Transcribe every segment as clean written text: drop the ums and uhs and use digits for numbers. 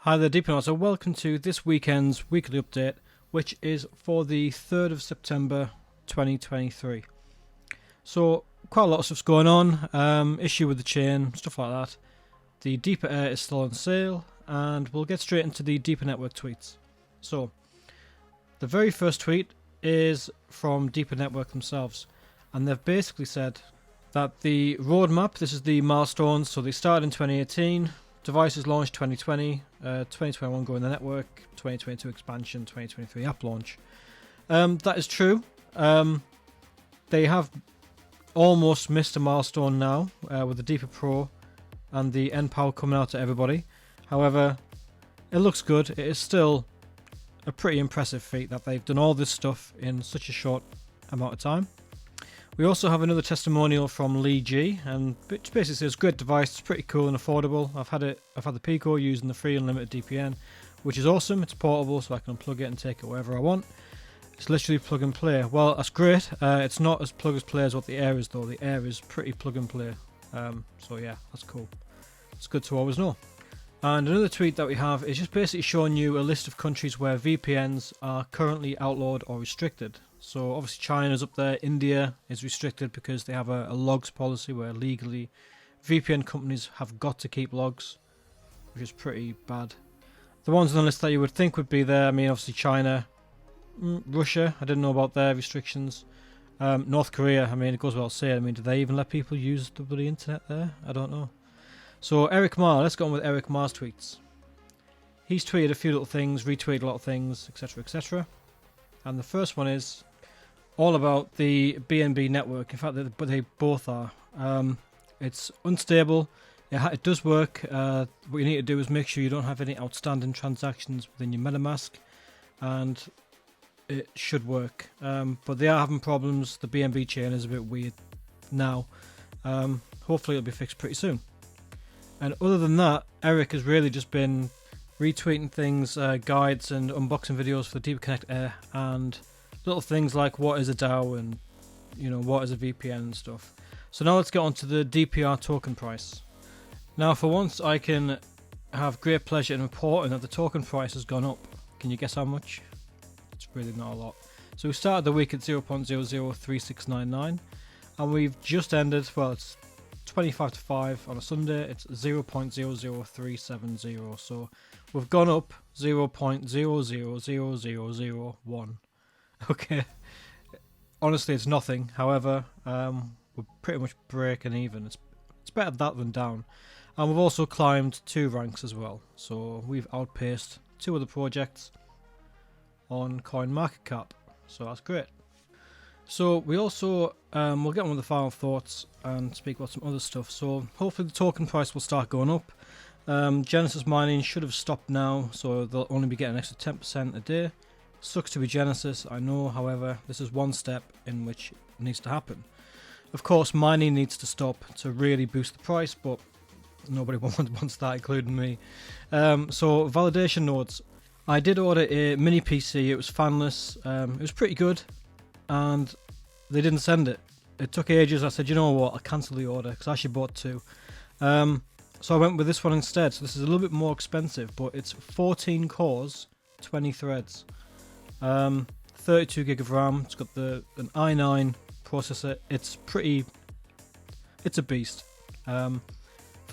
Hi there, DeeperNaut. So welcome to this weekend's weekly update, which is for the 3rd of September 2023. So quite a lot of stuff's going on, issue with the chain, stuff like that. The DeeperNaut is still on sale, and we'll get straight into the Deeper Network tweets. So the very first tweet is from Deeper Network themselves, and they've basically said that the roadmap, this is the milestones, so they started in 2018, devices launched 2020, 2021 going the network, 2022 expansion, 2023 app launch. That is true. They have almost missed a milestone now with the Deeper Pro and the NPower coming out to everybody. However, it looks good. It is still a pretty impressive feat that they've done all this stuff in such a short amount of time. We also have another testimonial from Lee G, and it basically says great device, it's pretty cool and affordable. I've had the Pico using the free unlimited DPN, which is awesome. It's portable, so I can plug it and take it wherever I want. It's literally plug and play. Well, that's great. It's not as plug and play as what the Air is, though. The Air is pretty plug and play. So yeah, that's cool. It's good to always know. And another tweet that we have is just basically showing you a list of countries where VPNs are currently outlawed or restricted. So obviously China's up there, India is restricted because they have a logs policy where legally VPN companies have got to keep logs, which is pretty bad. The ones on the list that you would think would be there, I mean obviously China, Russia, I didn't know about their restrictions. North Korea, I mean it goes without saying, I mean do they even let people use the bloody internet there? I don't know. So Eric Marr, let's go on with Eric Marr's tweets. He's tweeted a few little things, retweeted a lot of things, etc, etc. And the first one is all about the BNB network. In fact, they both are. It's unstable. It does work. What you need to do is make sure you don't have any outstanding transactions within your MetaMask, and it should work. But they are having problems. The BNB chain is a bit weird now. Hopefully it'll be fixed pretty soon. And other than that, Eric has really just been retweeting things, guides and unboxing videos for the DeeperConnect Air, and little things like what is a DAO and what is a VPN and stuff. So now let's get on to the DPR token price. Now for once I can have great pleasure in reporting that the token price has gone up. Can you guess how much? It's really not a lot. So we started the week at 0.003699 and we've just ended, well it's 25 to 5 on a Sunday, it's 0.00370, so we've gone up 0.000001. Okay, honestly it's nothing. However, we're pretty much breaking even. It's better that than down, and we've also climbed 2 ranks as well, so we've outpaced 2 other projects on CoinMarketCap, so that's great. So we also, we'll get on with the final thoughts and speak about some other stuff. So hopefully the token price will start going up. Genesis mining should have stopped now, so they'll only be getting an extra 10% a day. Sucks to be Genesis, I know, however, this is one step in which it needs to happen. Of course, mining needs to stop to really boost the price, but nobody wants that, including me. So validation nodes. I did order a mini PC, it was fanless, it was pretty good. And they didn't send it. It took ages. I said, you know what, I'll cancel the order because I actually bought 2. So I went with this one instead. So this is a little bit more expensive, but it's 14 cores, 20 threads, 32 gig of RAM. It's got an i9 processor. It's a beast for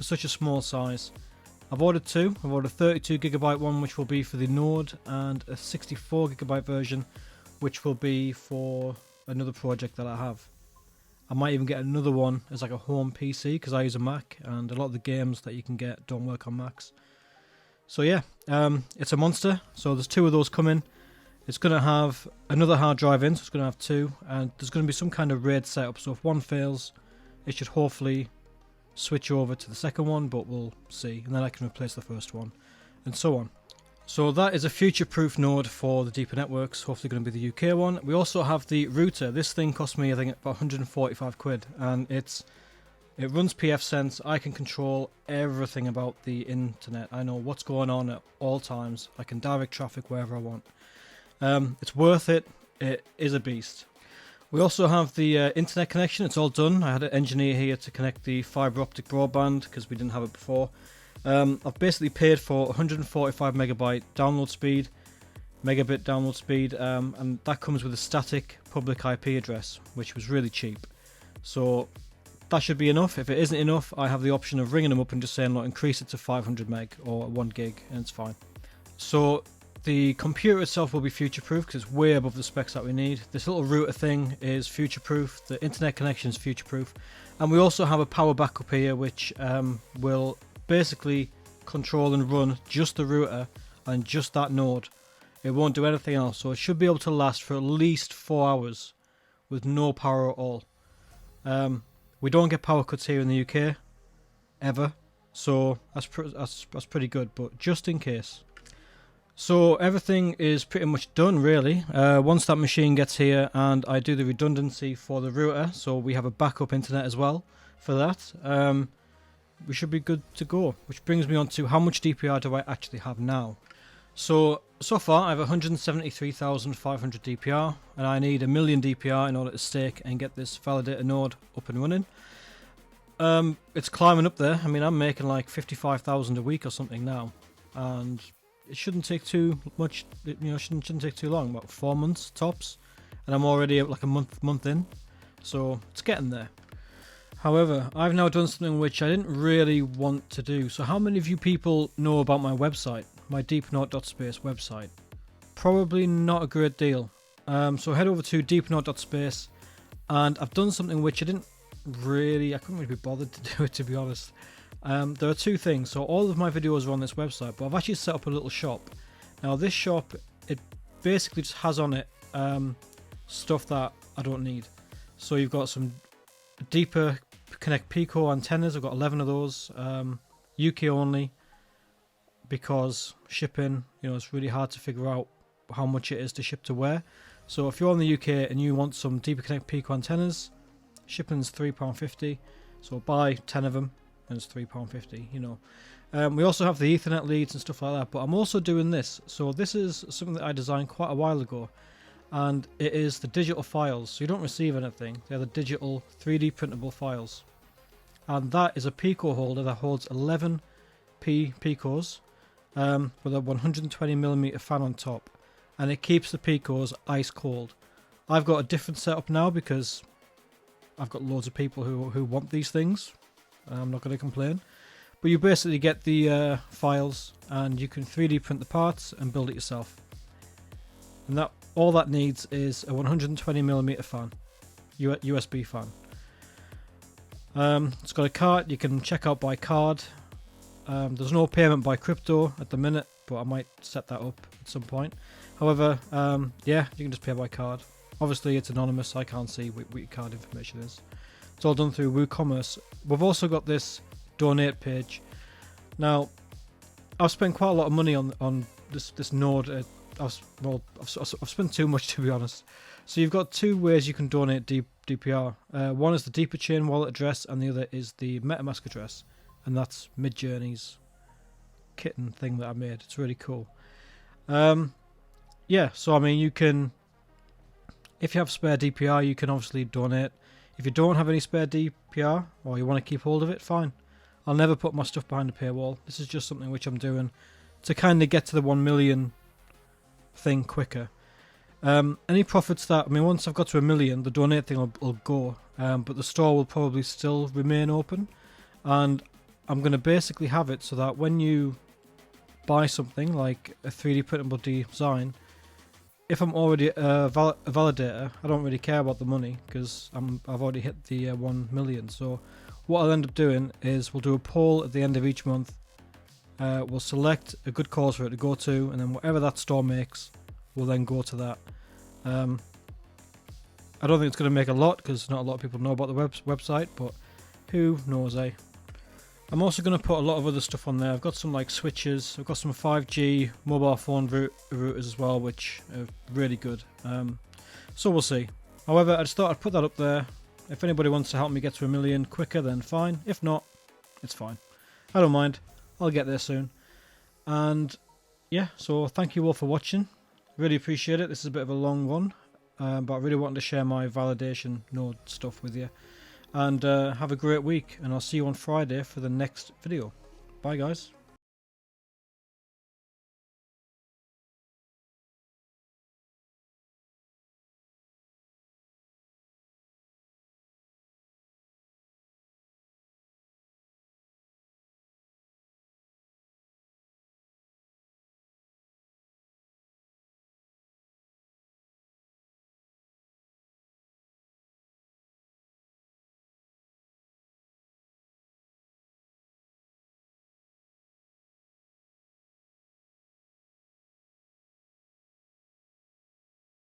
such a small size. I've ordered 2. I've ordered a 32 gigabyte one, which will be for the Node, and a 64 gigabyte version, which will be for another project that I have. I might even get another one as like a home PC because I use a Mac, and a lot of the games that you can get don't work on Macs. So yeah, it's a monster. So there's 2 of those coming. It's going to have another hard drive in, so it's going to have 2, and there's going to be some kind of RAID setup. So if one fails, it should hopefully switch over to the second one, but we'll see. And then I can replace the first one, and so on. So that is a future-proof node for the Deeper Networks, hopefully going to be the UK one. We also have the router. This thing cost me, I think, about 145 quid, and it runs pfSense. I can control everything about the internet. I know what's going on at all times. I can direct traffic wherever I want. It's worth it. It is a beast. We also have the internet connection. It's all done. I had an engineer here to connect the fibre optic broadband because we didn't have it before. I've basically paid for 145 megabit download speed, megabit download speed, and that comes with a static public IP address, which was really cheap. So that should be enough. If it isn't enough, I have the option of ringing them up and just saying, look, increase it to 500 meg or 1 gig, and it's fine. So the computer itself will be future-proof because it's way above the specs that we need. This little router thing is future-proof. The internet connection is future-proof. And we also have a power backup here, which will basically control and run just the router and just that node. It won't do anything else. So it should be able to last for at least 4 hours with no power at all. We don't get power cuts here in the UK, ever. So that's pretty good, but just in case. So everything is pretty much done really. Once that machine gets here and I do the redundancy for the router, so we have a backup internet as well for that, we should be good to go. Which brings me on to how much DPR do I actually have now. So far I have 173,500 DPR and I need 1 million DPR in order to stake and get this validator node up and running. It's climbing up there. I mean, I'm making like 55,000 a week or something now, and it shouldn't take too much, shouldn't take too long, about 4 months tops, and I'm already like a month in, so it's getting there. However, I've now done something which I didn't really want to do. So how many of you people know about my website, my DeeperNaut.space website? Probably not a great deal. So head over to DeeperNaut.space, and I've done something which I couldn't really be bothered to do it, to be honest. There are two things. So all of my videos are on this website, but I've actually set up a little shop. Now this shop, it basically just has on it stuff that I don't need. So you've got some Deeper Connect Pico antennas. I've got 11 of those, UK only, because shipping, it's really hard to figure out how much it is to ship to where. So if you're in the UK and you want some Deeper Connect Pico antennas, shipping's £3.50, so buy 10 of them and it's £3.50. We also have the Ethernet leads and stuff like that, but I'm also doing this. So this is something that I designed quite a while ago, and it is the digital files. So you don't receive anything, they're the digital 3D printable files, and that is a Pico holder that holds 11 Picos with a 120mm fan on top, and it keeps the Picos ice cold. I've got a different setup now because I've got loads of people who want these things. I'm not going to complain. But you basically get the files and you can 3D print the parts and build it yourself. And that all that needs is a 120mm fan, USB fan. It's got a card. You can check out by card. There's no payment by crypto at the minute, but I might set that up at some point. However, yeah, you can just pay by card. Obviously, it's anonymous. I can't see what your card information is. It's all done through WooCommerce. We've also got this donate page. Now, I've spent quite a lot of money on this node. I've spent too much, to be honest. So you've got two ways you can donate DPR. One is the Deeper Chain wallet address, and the other is the MetaMask address, and that's Midjourney's kitten thing that I made. It's really cool. Yeah, so I mean, you can, if you have spare DPR, you can obviously donate. If you don't have any spare DPR, or you want to keep hold of it, fine. I'll never put my stuff behind a paywall. This is just something which I'm doing to kind of get to the 1 million thing quicker. Any profits that, I mean, once I've got to 1 million, the donate thing will go, but the store will probably still remain open, and I'm going to basically have it so that when you buy something like a 3D printable design, if I'm already a validator, I don't really care about the money because I've already hit the 1 million. So what I'll end up doing is we'll do a poll at the end of each month. We'll select a good cause for it to go to, and then whatever that store makes, we'll then go to that. I don't think it's going to make a lot because not a lot of people know about the website, but who knows, eh? I'm also going to put a lot of other stuff on there. I've got some like switches, I've got some 5G mobile phone routers as well, which are really good. So we'll see. However, I just thought I'd put that up there. If anybody wants to help me get to 1 million quicker, then fine. If not, it's fine. I don't mind. I'll get there soon. And yeah, so thank you all for watching. Really appreciate it. This is a bit of a long one, but I really wanted to share my validation node stuff with you. And have a great week, and I'll see you on Friday for the next video. Bye guys.